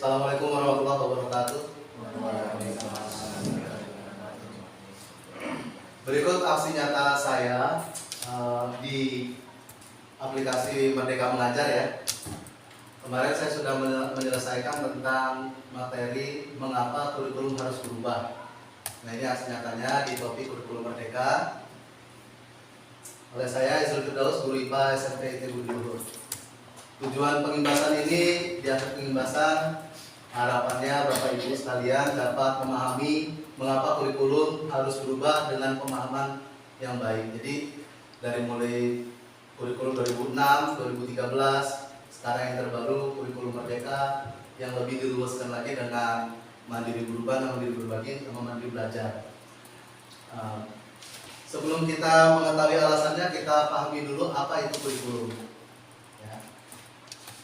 Assalamualaikum warahmatullahi wabarakatuh. Berikut aksi nyata saya di aplikasi Merdeka Mengajar ya. Kemarin saya sudah menyelesaikan tentang materi mengapa kurikulum harus berubah. Nah, ini aksi nyatanya di topik kurikulum Merdeka oleh saya Izul Firdaus, Guru IPA SMP IT Budi Luhur. Tujuan pengimbasan ini, di akhir pengimbasan harapannya Bapak Ibu sekalian dapat memahami mengapa kurikulum harus berubah dengan pemahaman yang baik. Jadi dari mulai kurikulum 2006, 2013, sekarang yang terbaru kurikulum Merdeka yang lebih diluaskan lagi dengan mandiri berubah, mandiri berbagi, sama mandiri belajar. Sebelum kita mengetahui alasannya, kita pahami dulu apa itu kurikulum.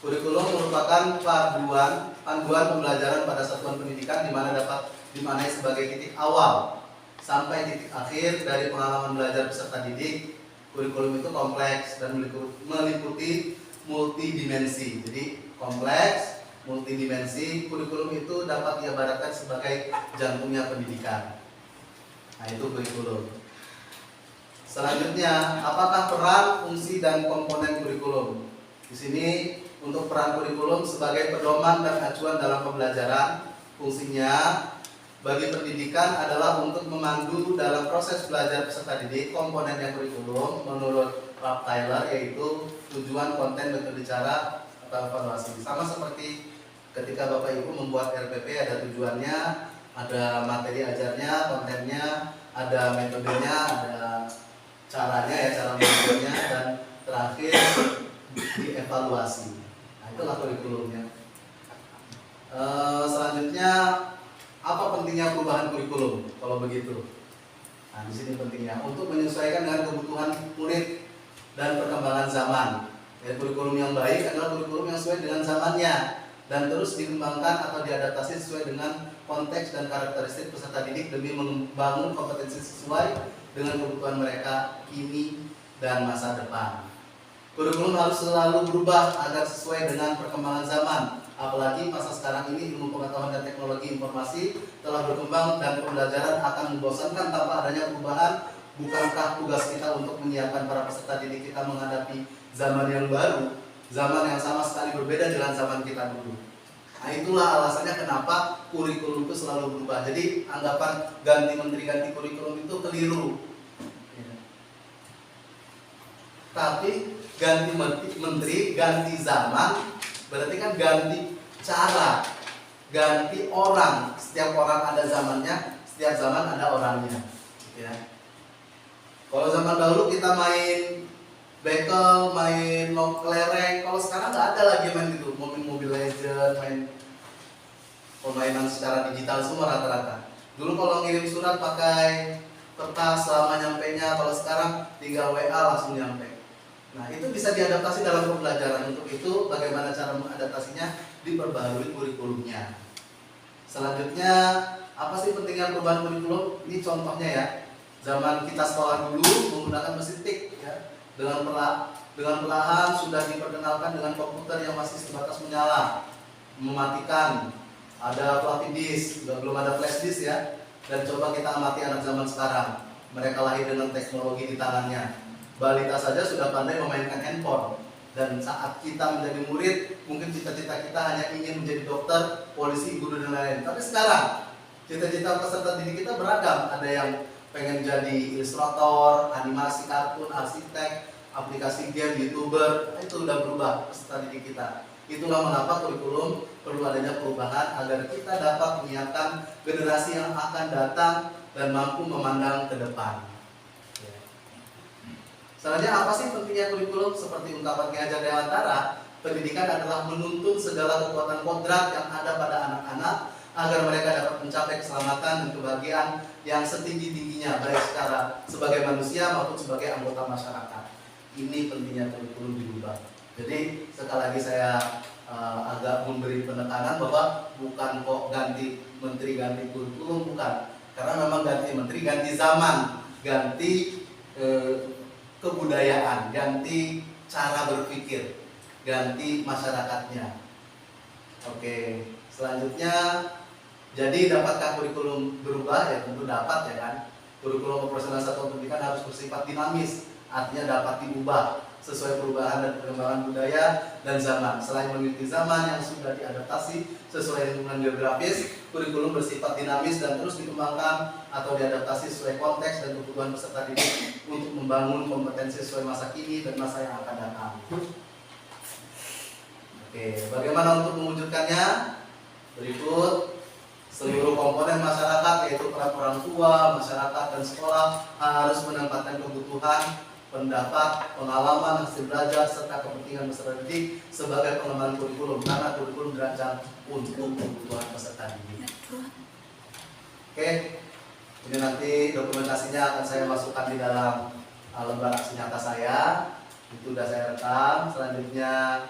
Kurikulum merupakan panduan pembelajaran pada satuan pendidikan di mana dapat dimaknai sebagai titik awal sampai titik akhir dari pengalaman belajar peserta didik. Kurikulum itu kompleks dan meliputi multidimensi. Jadi kompleks, multidimensi. Kurikulum itu dapat diibaratkan sebagai jantungnya pendidikan. Nah, itu kurikulum. Selanjutnya, apakah peran, fungsi, dan komponen kurikulum? Di sini untuk peran kurikulum sebagai pedoman dan acuan dalam pembelajaran, fungsinya bagi pendidikan adalah untuk memandu dalam proses belajar peserta didik. Komponennya kurikulum menurut Ralph Tyler yaitu tujuan, konten, metode cara atau evaluasi. Sama seperti ketika Bapak Ibu membuat RPP, ada tujuannya, ada materi ajarnya, kontennya, ada metodenya, ada caranya ya, cara mengajarnya, dan terakhir dievaluasi. Nah, itulah kurikulumnya. Selanjutnya, apa pentingnya perubahan kurikulum kalau begitu? Nah, di sini pentingnya untuk menyesuaikan dengan kebutuhan murid dan perkembangan zaman. Ya, kurikulum yang baik adalah kurikulum yang sesuai dengan zamannya dan terus dikembangkan atau diadaptasi sesuai dengan konteks dan karakteristik peserta didik demi membangun kompetensi sesuai dengan kebutuhan mereka kini dan masa depan. Kurikulum harus selalu berubah agar sesuai dengan perkembangan zaman. Apalagi masa sekarang ini ilmu pengetahuan dan teknologi informasi telah berkembang dan pembelajaran akan membosankan tanpa adanya perubahan. Bukankah tugas kita untuk menyiapkan para peserta didik kita menghadapi zaman yang baru, zaman yang sama sekali berbeda dengan zaman kita dulu? Nah, itulah alasannya kenapa kurikulum itu selalu berubah. Jadi anggapan ganti menteri, ganti kurikulum itu keliru. Tapi ganti menteri, ganti zaman, berarti kan ganti cara, ganti orang. Setiap orang ada zamannya, setiap zaman ada orangnya. Ya. Kalau zaman dahulu kita main bekel, main kelereng. Kalau sekarang nggak ada lagi main gitu, mobil Legend, main permainan secara digital semua rata-rata. Dulu kalau ngirim surat pakai kertas lama nyampenya, kalau sekarang tinggal WA langsung nyampe. Nah, itu bisa diadaptasi dalam pembelajaran. Untuk itu bagaimana cara mengadaptasinya? Diperbarui kurikulumnya. Selanjutnya, apa sih pentingnya perubahan kurikulum? Ini contohnya ya. Zaman kita sekolah dulu menggunakan mesin tik ya. Dengan perlahan sudah diperkenalkan dengan komputer yang masih sebatas menyala, mematikan, ada floppy disk, belum ada flash disk ya. Dan coba kita amati anak zaman sekarang. Mereka lahir dengan teknologi di tangannya. Balita saja sudah pandai memainkan handphone. Dan saat kita menjadi murid, mungkin cita-cita kita hanya ingin menjadi dokter, polisi, guru, dan lain-lain. Tapi sekarang, cita-cita peserta didik kita beragam. Ada yang pengen jadi ilustrator, animasi, kartun, arsitek, aplikasi game, youtuber. Itu udah berubah peserta didik kita. Itulah mengapa kurikulum perlu adanya perubahan agar kita dapat menyiapkan generasi yang akan datang dan mampu memandang ke depan. Selanjutnya, apa sih pentingnya kurikulum? Seperti ungkapan Ki Hajar Dewantara, pendidikan adalah menuntun segala kekuatan kodrat yang ada pada anak-anak agar mereka dapat mencapai keselamatan dan kebahagiaan yang setinggi-tingginya, baik secara sebagai manusia maupun sebagai anggota masyarakat. Ini pentingnya kurikulum dirubah. Jadi sekali lagi saya agak memberi penekanan bahwa bukan kok ganti menteri, ganti kurikulum, bukan. Karena memang ganti menteri, ganti zaman, ganti kebudayaan, ganti cara berpikir, ganti masyarakatnya. Oke, Selanjutnya, jadi dapatkah kurikulum berubah? Ya tentu dapat ya kan. Kurikulum operasional satuan pendidikan harus bersifat dinamis, artinya dapat diubah sesuai perubahan dan perkembangan budaya dan zaman. Selain mengikuti zaman yang sudah diadaptasi sesuai lingkungan geografis, kurikulum bersifat dinamis dan terus dikembangkan atau diadaptasi sesuai konteks dan kebutuhan peserta didik untuk membangun kompetensi sesuai masa kini dan masa yang akan datang. Oke, bagaimana untuk mewujudkannya? Berikut seluruh komponen masyarakat yaitu peran orang tua, masyarakat dan sekolah harus menempatkan kebutuhan, pendapat, pengalaman, hasil belajar serta kepentingan peserta didik sebagai pengembangan kurikulum karena kurikulum dirancang untuk kebutuhan peserta didik. Oke, ini nanti dokumentasinya akan saya masukkan di dalam lembar aksi nyata saya. Itu sudah saya rekam. Selanjutnya,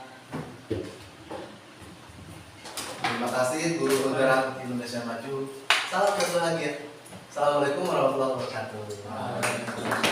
terima kasih guru penggerak Indonesia Maju. Salam satu lagi. Assalamualaikum warahmatullahi wabarakatuh.